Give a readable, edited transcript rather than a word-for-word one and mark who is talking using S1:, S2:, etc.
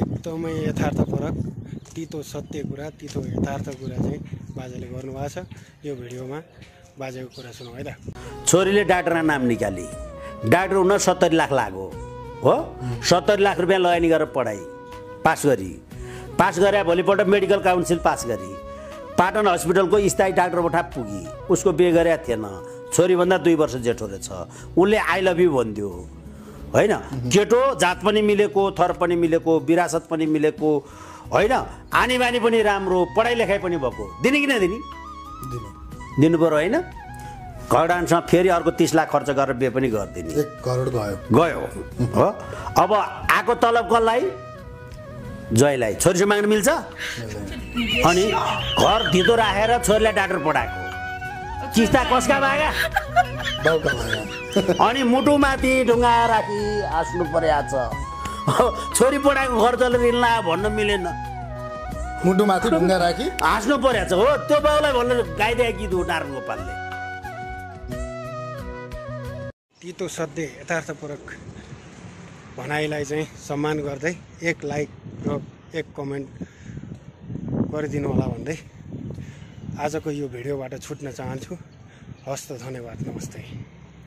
S1: एकदमै यथार्थपरक तितो सत्य कुरा तितो यथार्थ कुरा चाहिँ बाजेले गर्नुभएको छ। यो भिडियोमा बाजेको कुरा सुनौँ है त।
S2: छोरीले डाक्टरमा नाम निकाली, डाक्टर हुन 70 लाख लाग्यो हो। 70 लाख रुपियाँ लगानी गरेर पढाइ पास गरे भोलिपल्ट मेडिकल काउन्सिल पास गरी पाटन हस्पिटलको स्थायी डाक्टर कोठा पुगी। उसको बिहे गरेका थिएन, छोरीभन्दा 2 वर्ष जेठो रहेछ। उसले आई लभ यु भन्दियो होइन। केटो जात पनि मिलेको, थर पनि मिलेको, विरासत पनि मिलेको होइन, आनी बानी पनि राम्रो, पढाइ लेखाइ पनि भएको। दिने कि नदिने? दिनु पर्यो होइन। घर डान्समा फेरि अर्को 30 लाख खर्च गरेर बिहे पनि गरिदिने।
S3: 1 करोड
S2: गयो हो। अब आएको तलब कसलाई? जयलाई। छोरीसँग माग्न मिल्छ? अनि घर धितो राखेर छोरीलाई डाक्टर पढाएको, चिस्ता कसका भागा? अनि मुटुमाथि ढुङ्गा राखी हाँस्नु पर्या छ। छोरी पढाएको घर चलेर हिँड्ला भन्न मिलेन।
S3: मुटुमाथि ढुङ्गा राखी
S2: हाँस्नु पर्या छ हो। त्यो बाउलाई भन्नु गाइदिए गीत हो नारायण गोपालले।
S1: तितो सत्य यथार्थपरक भनाइलाई चाहिँ सम्मान गर्दै 1 लाइक र 1 कमेन्ट गरिदिनु होला भन्दै आजको यो भिडियोबाट छुट्न चाहन्छु। हस्त धन्यवाद, नमस्ते।